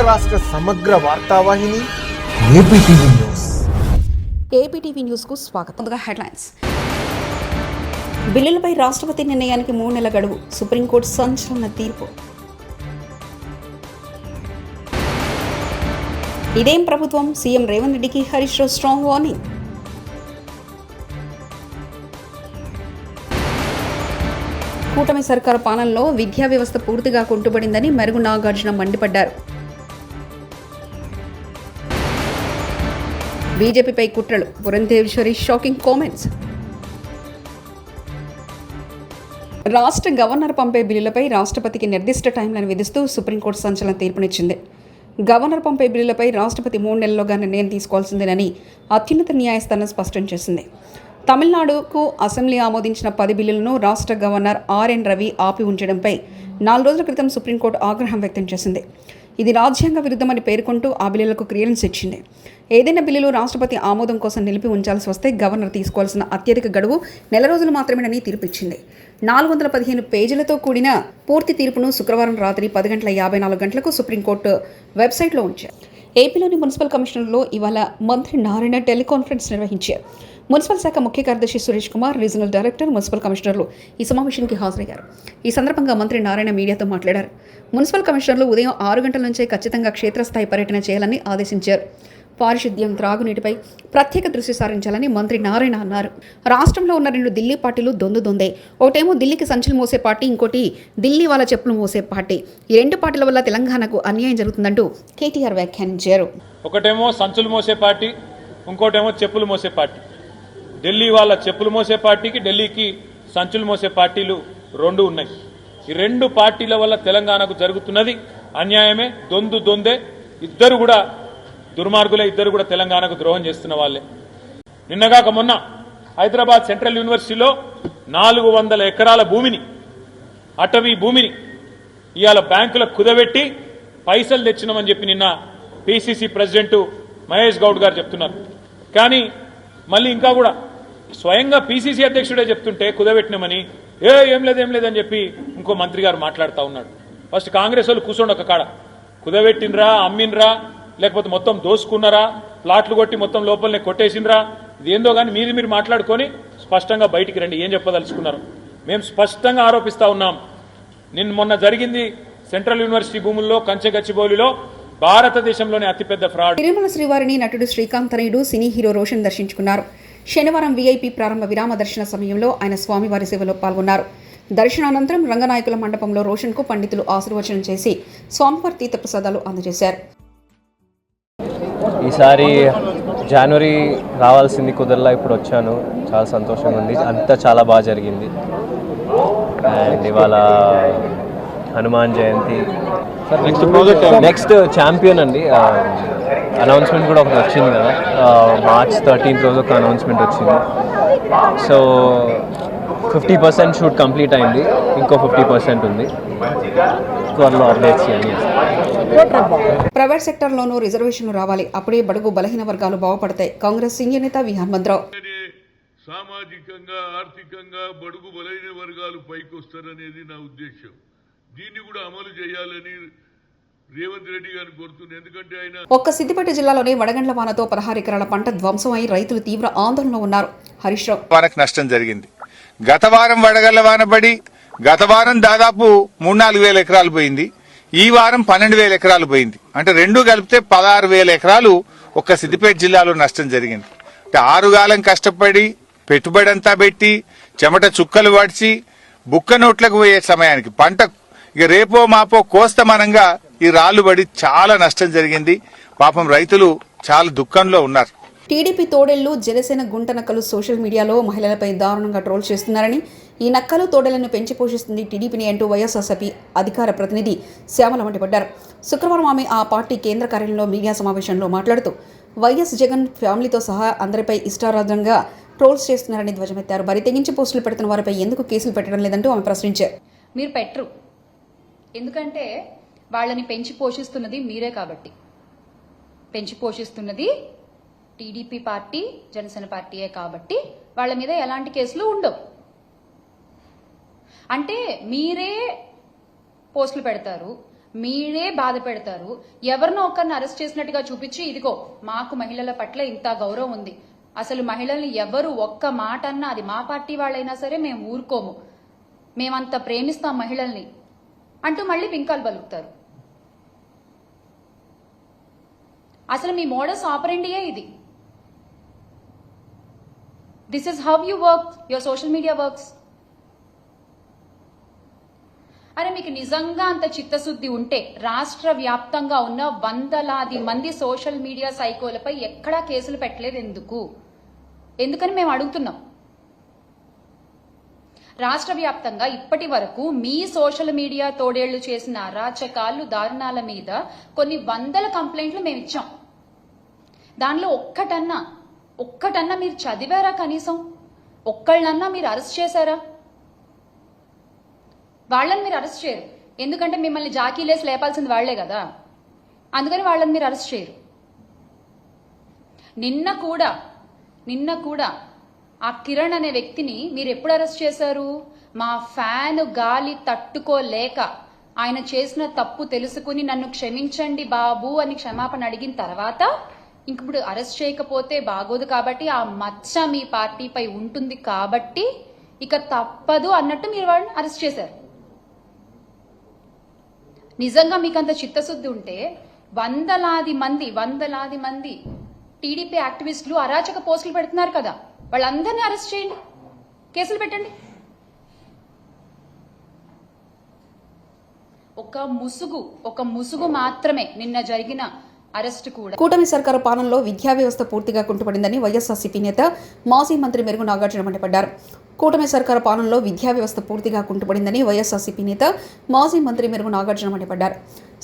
రాష్ట్ర సమగ్ర వార్తావాహిని APTV news. APTV న్యూస్కు స్వాగతం. ముందుగా హెడ్లైన్స్. బిల్లులపై రాష్ట్రపతి నిర్ణయానికి 3 నెలల గడువు. సుప్రీంకోర్టు సంచలన తీర్పు. ఇదేం ప్రభుత్వం? సీఎం రేవంత్ రెడ్డికి హరీష్ రావు స్ట్రాంగ్ వార్నింగ్. కూటమి సర్కారు పాలనలో విద్యా వ్యవస్థ పూర్తిగా కుంటుపడిందని మెరుగు నాగార్జున మండిపడ్డారు. బీజేపీపై కుట్రలు. Purandeswari shocking comments. రాష్ట్ర గవర్నర్ పంపే బిల్లులపై రాష్ట్రపతికి నిర్దిష్ట టైంలను విధిస్తూ సుప్రీంకోర్టు సంచలన తీర్పునిచ్చింది. గవర్నర్ పంపే బిల్లులపై రాష్ట్రపతి 3 నెలల్లోగా నిర్ణయం తీసుకోవాల్సిందేనని అత్యున్నత న్యాయస్థానం స్పష్టం చేసింది. తమిళనాడుకు అసెంబ్లీ ఆమోదించిన 10 బిల్లులను రాష్ట్ర గవర్నర్ ఆర్ఎన్ రవి ఆపి ఉంచడంపై 4 రోజుల క్రితం సుప్రీంకోర్టు ఆగ్రహం వ్యక్తం చేసింది. ఇది రాజ్యాంగ విరుద్ధమని పేర్కొంటూ ఆ బిల్లులకు క్లియరెన్స్ ఇచ్చింది. ఏదైనా బిల్లులు రాష్ట్రపతి ఆమోదం కోసం నిలిపి ఉంచాల్సి వస్తే గవర్నర్ తీసుకోవాల్సిన అత్యధిక గడువు 1 నెల రోజులు మాత్రమేనని తీర్పిచ్చింది. 415 పేజీలతో కూడిన పూర్తి తీర్పును శుక్రవారం రాత్రి 10:54 సుప్రీంకోర్టు వెబ్సైట్లో ఉంచారు. ఏపీలోని మున్సిపల్ కమిషనర్లో ఇవాళ మంత్రి నారాయణ టెలికాన్ఫరెన్స్ నిర్వహించారు. మున్సిపల్ శాఖ ముఖ్య కార్యదర్శి Suresh Kumar, regional director, municipal కమిషనర్లు ఈ సమావేశానికి హాజరయ్యారు. ఈ సందర్భంగా మంత్రి నారాయణ మీడియాతో మాట్లాడారు. మున్సిపల్ కమిషనర్లు ఉదయం 6 గంటల నుంచే ఖచ్చితంగా క్షేత్రస్థాయి పర్యటన చేయాలని ఆదేశించారు. పారిశుద్ధ్యం, త్రాగునీటిపై ప్రత్యేక దృష్టి సారించాలని మంత్రి నారాయణ అన్నారు. రాష్ట్రంలో ఉన్న 2 ఢిల్లీ పార్టీలు దొందే. ఒకటేమో ఢిల్లీకి సంచులు మోసే పార్టీ, ఇంకోటి ఢిల్లీ వాళ్ళ చెప్పులు మోసే పార్టీ. ఈ 2 పార్టీల వల్ల తెలంగాణకు అన్యాయం జరుగుతుందంటూ కేటీఆర్ వ్యాఖ్యానించారు. ఒకటేమో సంచులు మోసే పార్టీ, ఇంకోటేమో చెప్పులు మోసే పార్టీ. ఢిల్లీ వాళ్ళ చెప్పులు మోసే పార్టీకి, ఢిల్లీకి సంచులు మోసే పార్టీలు 2 ఉన్నాయి. ఈ 2 పార్టీల వల్ల తెలంగాణకు జరుగుతున్నది అన్యాయమే. దొందే. ఇద్దరు కూడా దుర్మార్గులే. ఇద్దరు కూడా తెలంగాణకు ద్రోహం చేస్తున్న వాళ్ళే. నిన్నగాక మొన్న హైదరాబాద్ సెంట్రల్ యూనివర్సిటీలో 400 ఎకరాల భూమిని, అటవీ భూమిని ఇవాళ బ్యాంకులకు కుదబెట్టి పైసలు తెచ్చినామని చెప్పి నిన్న పిసిసి ప్రెసిడెంట్ మహేష్ గౌడ్ గారు చెప్తున్నారు. కానీ మళ్ళీ ఇంకా కూడా స్వయంగా పిసిసి అధ్యక్షుడే చెప్తుంటే కుదబెట్టినామని ఏం లేదని చెప్పి ఇంకో మంత్రి గారు మాట్లాడుతూ ఉన్నాడు. ఫస్ట్ కాంగ్రెస్ వాళ్ళు కూర్చోండి ఒక కాడ. కుదబెట్టినరా, అమ్మినరా, లేకపోతే మొత్తం దోసుకున్నారా, ప్లాట్లు కొట్టి మొత్తం లోపలనే కొట్టేసినరా, ఇదేందో కానీ మీరు మాట్లాడుకొని స్పష్టంగా బయటికి రండి. ఏం చెప్పదలుచుకున్నారు? మేము స్పష్టంగా ఆరోపిస్తా ఉన్నాం. మొన్న జరిగింది సెంట్రల్ యూనివర్సిటీ భూముల్లో కంచెగచ్చిబౌలిలో భారతదేశంలోనే అతిపెద్ద ఫ్రాడ్. తిరుమల శ్రీవారిని నటుడు శ్రీకాంత్ తనయుడు సినీ హీరో రోషన్ దర్శించుకున్నారు. శనివారం వీఐపీ ప్రారంభ విరామ దర్శన సమయంలో ఆయన స్వామివారి సేవలో పాల్గొన్నారు. దర్శనానంతరం రంగనాయకుల మండపంలో రోషన్కు పండితులు ఆశీర్వచనం చేసి స్వామివారి తీర్థప్రసాదాలు అందజేశారు. ఈసారి జనవరి రావాల్సింది కుదరలా, ఇప్పుడు వచ్చాను. చాలా సంతోషంగా ఉంది. అంతా చాలా బాగా జరిగింది. అండ్ ఇవాళ హనుమాన్ జయంతి. నెక్స్ట్ ఛాంపియన్ అండి. అనౌన్స్మెంట్ కూడా ఒకటి వచ్చింది కదా, March 13th రోజు ఒక అనౌన్స్మెంట్ వచ్చింది. సో 50% షూట్ కంప్లీట్ అయింది, ఇంకో 50% ఉంది. త్వరలో అప్డేట్స్ చేయండి. ప్రైవేట్ సెక్టార్లోనూ రిజర్వేషన్లు రావాలి, అప్పుడే బడుగు బలహీన వర్గాలు బాగుపడతాయి. కాంగ్రెస్ సీనియర్ నేత వి హనుమంతరావు. సామాజికంగా, ఆర్థికంగా బడుగు బలహీన వర్గాలు పైకి వస్తారనేది నా ఉద్దేశం. దీన్ని కూడా అమలు చేయాలని రేవంత్ రెడ్డి గారిని కోరుతుంది. ఎందుకంటే ఆయన ఒక్క సిద్దిపేట జిల్లాలోనే వడగండ్ల వానతో 16 ఎకరాల పంట ధ్వంసం అయి రైతులు తీవ్ర ఆందోళనలో ఉన్నారు. హరీష్ రావు. వానకు నష్టం జరిగింది. గత వారం వడగళ్ల వాన పడి గత వారం దాదాపు 3-4 వేల ఎకరాలు పోయింది. ఈ వారం 12,000 ఎకరాలు పోయింది. అంటే 2 కలిపితే 16,000 ఎకరాలు ఒక్క సిద్దిపేట జిల్లాలో నష్టం జరిగింది. అంటే 6 కాలం కష్టపడి పెట్టుబడి అంతా పెట్టి చెమట చుక్కలు పడిచి బుక్క నోట్లకు పోయే సమయానికి పంట ఇక రేపో మాపో కోస్తమనంగా ఈ రాళ్లు పడి చాలా నష్టం జరిగింది. పాపం రైతులు చాలా దుఃఖంలో ఉన్నారు. టీడీపీ తోడేళ్లు, జనసేన గుంట నక్కలు సోషల్ మీడియాలో మహిళలపై దారుణంగా ట్రోల్ చేస్తున్నారని, ఈ నక్కలు తోడేళ్లను పెంచి పోషిస్తుంది టీడీపీని అంటూ వైఎస్ఆర్సీపీ అధికార ప్రతినిధి శ్యామల మండిపడ్డారు. శుక్రవారం ఆమె ఆ పార్టీ కేంద్ర కార్యాలయంలో మీడియా సమావేశంలో మాట్లాడుతూ వైఎస్ జగన్ ఫ్యామిలీతో సహా అందరిపై ఇష్టారాధంగా ట్రోల్స్ చేస్తున్నారని ధ్వజమెత్తారు. బరి తెగించి పోస్టులు పెడుతున్న వారిపై ఎందుకు కేసులు పెట్టడం లేదంటూ ఆమె ప్రశ్నించారు. మీరు పెట్టరు, ఎందుకంటే వాళ్ళని పెంచి పోషిస్తున్నది మీరే కాబట్టి. పెంచి పోషిస్తున్నది టీడీపీ పార్టీ, జనసేన పార్టీయే కాబట్టి వాళ్ళ మీద ఎలాంటి కేసులు ఉండవు. అంటే మీరే పోస్టులు పెడతారు, మీరే బాధ పెడతారు. ఎవరినో ఒకరిని అరెస్ట్ చేసినట్టుగా చూపించి ఇదిగో మాకు మహిళల పట్ల ఇంత గౌరవం ఉంది, అసలు మహిళల్ని ఎవరు ఒక్క మాట అన్నా అది మా పార్టీ వాళ్ళైనా సరే మేము ఊరుకోము, మేమంత ప్రేమిస్తాం మహిళల్ని అంటూ మళ్ళీ బింకాలు పలుకుతారు. అసలు మీ మోడస్ ఆపరెండియే ఇది. This is how you work, your social media works. అరే మీకు నిజంగా అంత చిత్తశుద్ధి ఉంటే రాష్ట్ర వ్యాప్తంగా ఉన్న వందలాది మంది సోషల్ మీడియా సైకోలపై ఎక్కడా కేసులు పెట్టలేదు ఎందుకని మేము అడుగుతున్నాం. రాష్ట్ర వ్యాప్తంగా ఇప్పటి వరకు మీ సోషల్ మీడియా తోడేళ్లు చేసిన అరాచకాలు, దారుణాల మీద కొన్ని వందల కంప్లైంట్లు మేము ఇచ్చాం. దానిలో ఒక్కటన్నా మీరు చదివారా? కనీసం ఒక్కళ్ళన్నా మీరు అరెస్ట్ చేశారా? వాళ్ళని మీరు అరెస్ట్ చేయరు, ఎందుకంటే మిమ్మల్ని జాకీలేసి లేపాల్సింది వాళ్లే కదా, అందుకని వాళ్ళని మీరు అరెస్ట్ చేయరు. నిన్న కూడా ఆ కిరణ్ అనే వ్యక్తిని మీరు ఎప్పుడు అరెస్ట్ చేశారు? మా ఫ్యాన్ గాలి తట్టుకోలేక ఆయన చేసిన తప్పు తెలుసుకుని నన్ను క్షమించండి బాబు అని క్షమాపణ అడిగిన తర్వాత ఇప్పుడు అరెస్ట్ చేయకపోతే బాగోదు కాబట్టి, ఆ మచ్చ మీ పార్టీపై ఉంటుంది కాబట్టి ఇక తప్పదు అన్నట్టు మీరు వాళ్ళని అరెస్ట్ చేశారు. నిజంగా మీకంత చిత్తశుద్ధి ఉంటే వందలాది మంది టీడీపీ యాక్టివిస్టులు అరాచక పోస్టులు పెడుతున్నారు కదా, వాళ్ళందరినీ అరెస్ట్ చేయండి, కేసులు పెట్టండి. ఒక ముసుగు మాత్రమే నిన్న జరిగిన అరెస్ట్ కూడా. కూటమి సర్కారు పాలనలో విద్యా వ్యవస్థ పూర్తిగా కుంటుపడిందని వైఎస్ఆర్సీపీ నేత మాజీ మంత్రి మెరుగు నాగార్జున మండిపడ్డారు. కూటమి సర్కారు పాలనలో విద్యా వ్యవస్థ పూర్తిగా కుంటుపడిందని వైఎస్ఆర్సీపీ నేత మాజీ మంత్రి మెరుగు నాగార్జున మండిపడ్డారు.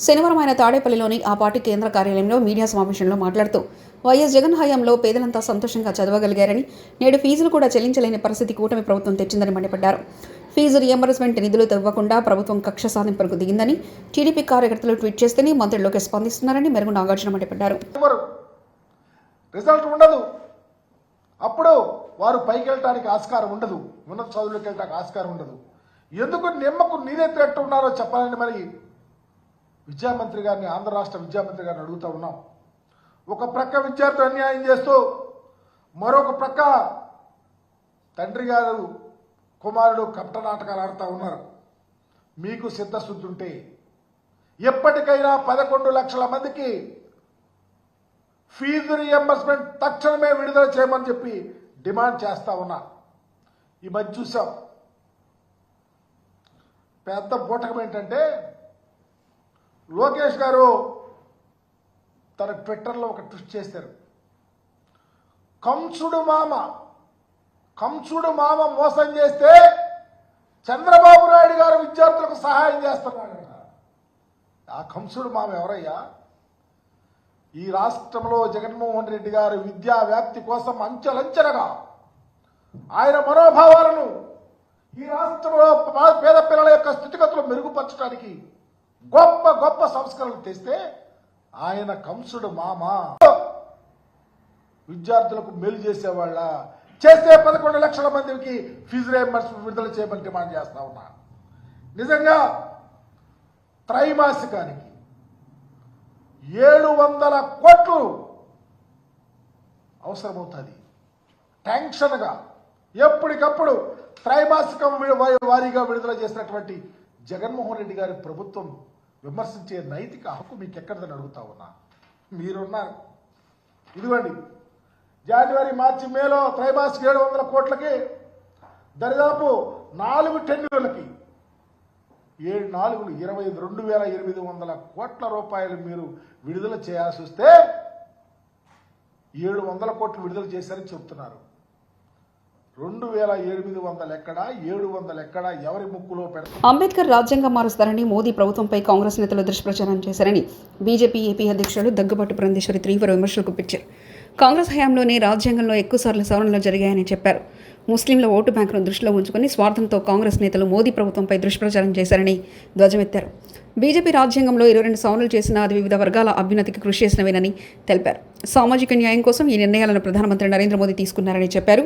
శనివారం ఆయన తాడేపల్లిలోని ఆ పార్టీ కేంద్ర కార్యాలయంలో మీడియా సమావేశంలో మాట్లాడుతూ వైఎస్ జగన్ హయాంలో పేదలంతా సంతోషంగా చదవగలిగారని, నేడు ఫీజులు కూడా చెల్లించలేని పరిస్థితి కూటమి ప్రభుత్వం తెచ్చిందని మండిపడ్డారు. ఫీజు రియంబర్స్మెంట్ నిధులు ఇవ్వకుండా ప్రభుత్వం కక్ష సాధింపులకు దిగిందని టీడీపీ కార్యకర్తలు ట్వీట్ చేస్తేనే మంత్రుల్లోకి స్పందిస్తున్నారని మెరుగు నాగార్జున మండిపడ్డారు. రిజల్ట్ ఉండదు, అప్పుడు వారు పైకి వెళ్ళడానికి ఆస్కారం ఉండదు, ఉన్నత చదువులకు వెళ్ళడానికి ఆస్కారం ఉండదు. ఎందుకు నిమ్మకు నీరెత్తినట్టు ఉన్నారో చెప్పాలని మరి విద్యామంత్రి గారిని, ఆంధ్ర రాష్ట్ర విద్యామంత్రి గారిని అడుగుతా ఉన్నాం. ఒక ప్రక్క విద్యార్థులు అన్యాయం చేస్తూ మరొక ప్రక్క తండ్రి గారు కుమారుడు కపట నాటకాలు ఆడుతూ ఉన్నారు. మీకు సిద్ధశుద్ధి ఉంటే ఎప్పటికైనా 11 లక్షల మందికి ఫీజు రియంబర్స్మెంట్ తక్షణమే విడుదల చేయమని చెప్పి డిమాండ్ చేస్తా ఉన్నా. ఈ మధ్య చూసాం పెద్ద బూటకం ఏంటంటే, లోకేష్ గారు తన ట్విట్టర్లో ఒక ట్వీట్ చేశారు. కంసుడు మామ మోసం చేస్తే చంద్రబాబు నాయుడు గారు విద్యార్థులకు సహాయం చేస్తున్నాడు. ఆ కంసుడు మామ ఎవరయ్యా? ఈ రాష్ట్రంలో జగన్మోహన్ రెడ్డి గారు విద్యా వ్యాప్తి కోసం అంచెలంచెలుగా ఆయన మనోభావాలను ఈ రాష్ట్రంలో పేద పిల్లల యొక్క స్థితిగతులు మెరుగుపరచడానికి గొప్ప గొప్ప సంస్కరణలు తెస్తే ఆయన కంసుడు మామ విద్యార్థులకు మేలు చేసేవాళ్ళ చేస్తే 11 లక్షల మందికి ఫీజు రియంబర్స్మెంట్ విడుదల చేయమని డిమాండ్ చేస్తా ఉన్నా. నిజంగా త్రైమాసికానికి 700 కోట్లు అవసరమవుతుంది. టెన్షన్గా ఎప్పటికప్పుడు త్రైమాసికం వారీగా విడుదల చేసినటువంటి జగన్మోహన్ రెడ్డి గారి ప్రభుత్వం విమర్శించే నైతిక హక్కు మీకు ఎక్కడిదని అడుగుతా ఉన్నా. మీరున్నారు, ఇదిగోండి జనవరి, మార్చి, మేలో త్రైమాసిక 700 కోట్లకి దరిదాపు 4 టెన్యూర్లకి 22,800 కోట్ల రూపాయలు మీరు విడుదల చేయాల్సి వస్తే 700 కోట్లు విడుదల చేశారని చెప్తున్నారు. 2,800 ఎక్కడా, 700 ఎక్కడా, ఎవరి ముక్కులో పెడతారు? అంబేద్కర్ రాజ్యాంగం మారుస్తారని మోదీ ప్రభుత్వంపై కాంగ్రెస్ నేతలు దుష్ప్రచారం చేశారని బీజేపీ ఏపీ అధ్యక్షుడు దగ్గుబాటి పురంధేశ్వరి తీవ్ర విమర్శలు గుప్పించారు. కాంగ్రెస్ హయాంలోనే రాజ్యాంగంలో ఎక్కువసార్లు సవరణలు జరిగాయని చెప్పారు. ముస్లింల ఓటు బ్యాంకును దృష్టిలో ఉంచుకుని స్వార్థంతో కాంగ్రెస్ నేతలు మోదీ ప్రభుత్వంపై దుష్ప్రచారం చేశారని ధ్వజమెత్తారు. బీజేపీ రాజ్యాంగంలో 22 సవరణలు చేసినా అది వివిధ వర్గాల అభ్యున్నతికి కృషి చేసినవేనని తెలిపారు. సామాజిక న్యాయం కోసం ఈ నిర్ణయాలను ప్రధానమంత్రి నరేంద్ర మోదీ తీసుకున్నారని చెప్పారు.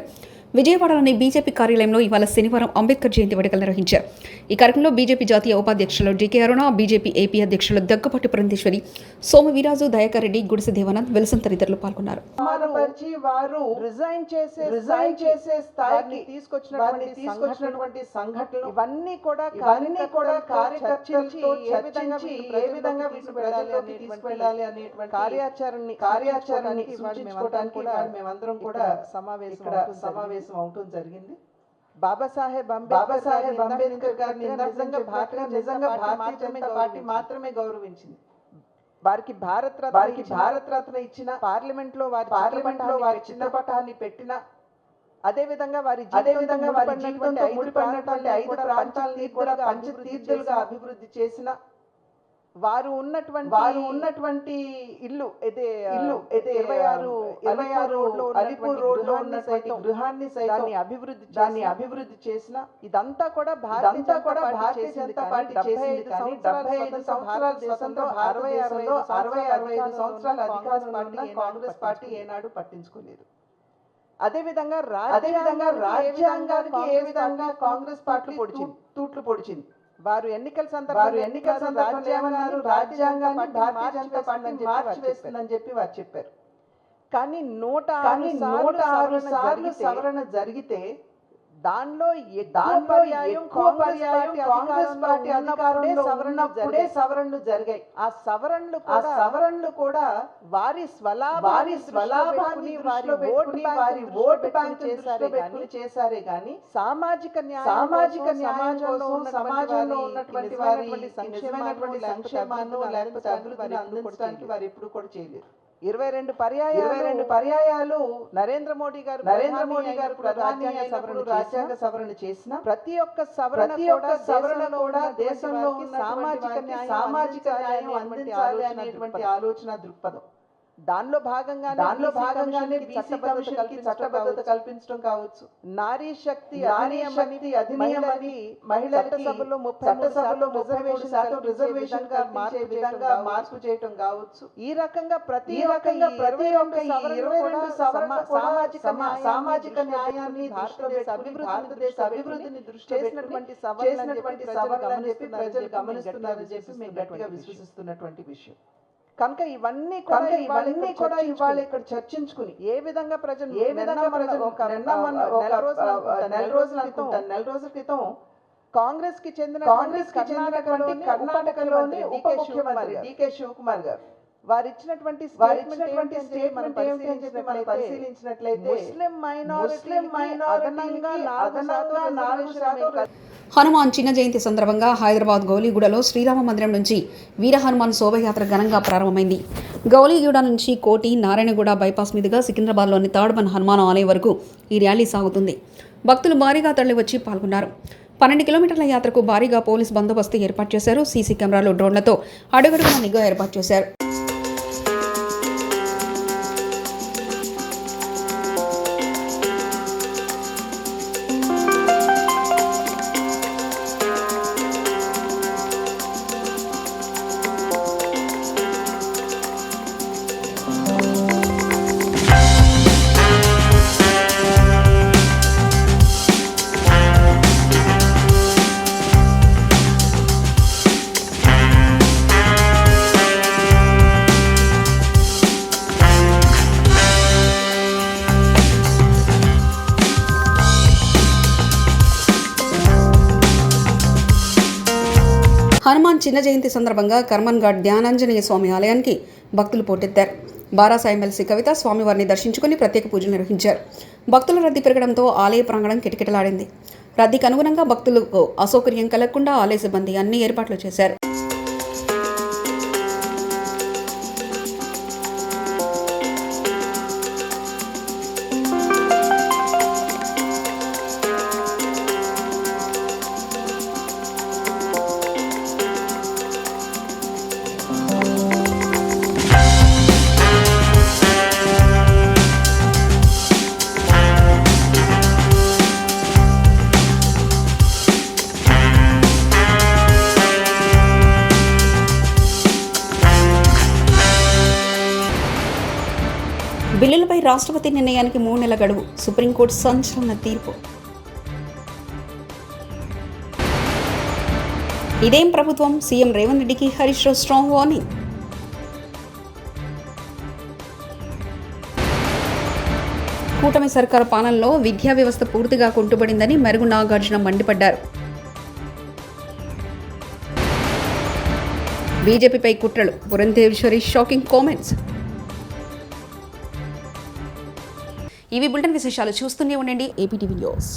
విజయవాడలోని బీజేపీ కార్యాలయంలో ఇవాళ శనివారం అంబేద్కర్ జయంతి వేడుకలు నిర్వహించారు. ఈ కార్యక్రమంలో బీజేపీ జాతీయ ఉపాధ్యక్షులు డికే అరుణ, బీజేపీ ఏపీ అధ్యక్షులు దగ్గుపాటి పురంధేశ్వరి, సోము వీరాజు, దయాకర్ రెడ్డి, గుడిసె దేవానంద్, విల్సన్ తదితరులు పాల్గొన్నారు. వారు రిజైన్ చేసే స్థాయికి తీసుకొచ్చినటువంటి సంఘటనలు ఇవన్నీ కూడా కార్యకర్తలతో చర్చించి ఏ విధంగా ప్రజల్లోకి తీసుకెళ్లాలి అనేటువంటి కార్యాచరణని సూచించుకోవడానికి కూడా మేమందరం కూడా సమావేశం అవటం జరిగింది. బాబాసాహెబ్ అంబేద్కర్ గారిని నిజంగా భారతీయ జనతా పార్టీ మాత్రమే గౌరవించింది. వారికి భారత రత్న ఇచ్చిన, పార్లమెంట్ లో వారి చిత్రపటాన్ని పెట్టిన, అదే విధంగా వారి జీవితంతో ముడిపడినటువంటి 5 ప్రాంతాలని కూడా పంచతీర్థులుగా అభివృద్ధి చేసిన, వారు ఉన్నటువంటి ఇల్లు 26 అలిపూర్ రోడ్ లో ఉన్నటువంటి గృహాన్ని దాన్ని అభివృద్ధి చేసిన, ఇదంతా కూడా భారతీయ జనతా పార్టీ చేసింది. కానీ 75 సంవత్సరాల దేశంలో 65 సంవత్సరాల అధికారంలో కాంగ్రెస్ పార్టీ ఏనాడు పట్టించుకోలేదు. అదేవిధంగా రాజ్యాంగానికి ఏ విధంగా కాంగ్రెస్ పార్టీ తూట్లు పొడిచింది. వారు ఎన్నికల సందర్భంలో ఏమన్నారు? రాజ్యాంగాన్ని భారతీయ జనతా పార్టీ మార్చివేస్తుందని చెప్పి వారు చెప్పారు. కానీ 106 సార్లు సవరణ జరిగితే దానిలో ఎక్కువ పర్యాయం కాంగ్రెస్ పార్టీ అధికారంలో ఉన్నప్పుడే సవరణలు జరిగాయి. ఆ సవరణలు కూడా వారి స్వలాభాన్ని వారి ఓటు బ్యాంక్ చేశారే గాని సామాజిక న్యాయంలో ఉన్నటువంటి వారి సంక్షేమాన్ని లేకపోతే అభివృద్ధిని అందించడానికి వారు ఎప్పుడు కూడా చేయలేదు. 22 పర్యాయాలు నరేంద్ర మోడీ గారు రాజ్యాంగ సవరణ చేసిన ప్రతి ఒక్క సవరణ కూడా దేశంలో ఉన్న సామాజిక న్యాయం అందించాలి అనేటువంటి ఆలోచన దృక్పథం. దానిలో భాగంగానే బీసీ కమిషన్‌కి చట్టబద్ధత కల్పించడం కావచ్చు, నారీ శక్తి అధినియమని మహిళలకు చట్టసభలో 33% రిజర్వేషన్ గా మార్పు చేయటం కావచ్చు. ఈ రకంగా ప్రతి ఒక్క 22 సామాజిక న్యాయాన్ని భారతదేశ అభివృద్ధిని దృష్టి చేసినటువంటి సవరణలని చెప్పి ప్రజలు గమనిస్తున్నారని చెప్పి మేము గట్టిగా విశ్వసిస్తున్నటువంటి విషయం. కనుక ఇవన్నీ కూడా ఇవాళ ఇక్కడ చర్చించుకుని ఏ విధంగా ప్రజలు నెల రోజుల క్రితం కాంగ్రెస్ కి చెందినటువంటి కర్ణాటకలోని ఉప ముఖ్యమంత్రి డికే శివకుమార్ గారు వారు ఇచ్చినటువంటి స్టేట్మెంట్ ఏమిటి అని చెప్పి మనం పరిశీలించినట్లయితే ముస్లిం మైనారిటీ అదనంగా 4% హనుమాన్ చిన్న జయంతి సందర్భంగా హైదరాబాద్ గౌలీగూడలో శ్రీరామ మందిరం నుంచి వీర హనుమాన్ శోభయాత్ర ఘనంగా ప్రారంభమైంది. గౌలీగూడ నుంచి కోటి, నారాయణగూడ బైపాస్ మీదుగా సికింద్రాబాద్లోని థర్డ్ హనుమాన్ ఆలయం వరకు ఈ ర్యాలీ సాగుతుంది. భక్తులు భారీగా తరలివచ్చి పాల్గొన్నారు. 12 కిలోమీటర్ల యాత్రకు భారీగా పోలీస్ బందోబస్తు ఏర్పాటు చేశారు. సీసీ కెమెరాలు, డ్రోన్లతో అడుగడుగున నిఘా ఏర్పాటు చేశారు. హనుమాన్ చిన్న జయంతి సందర్భంగా కర్మన్ ఘాట్ ధ్యానాంజనేయ స్వామి ఆలయానికి భక్తులు పోటెత్తారు. బారాసా ఎమ్మెల్సీ కవిత స్వామివారిని దర్శించుకుని ప్రత్యేక పూజలు నిర్వహించారు. భక్తుల రద్దీ పెరగడంతో ఆలయ ప్రాంగణం కిటకిటలాడింది. రద్దీకి అనుగుణంగా భక్తులకు అసౌకర్యం కలగకుండా ఆలయ సిబ్బంది అన్ని ఏర్పాట్లు చేశారు. రాష్ట్రపతి నిర్ణయానికి 3 నెలల గడువు. సుప్రీంకోర్టు సంచలన తీర్పు. ఇదేం ప్రభుత్వం? సీఎం రేవంత్ రెడ్డికి హరీష్ రావు స్ట్రాంగ్ వార్నింగ్. కూటమి సర్కారు పాలనలో విద్యా వ్యవస్థ పూర్తిగా కుంటుపడిందని మెరుగు నాగార్జున మండిపడ్డారు. బీజేపీపై కుట్రలు. Purandeswari shocking comments. ఇవి బులెటిన్ విశేషాలు. చూస్తూనే ఉండండి ఏపీటీవీ న్యూస్.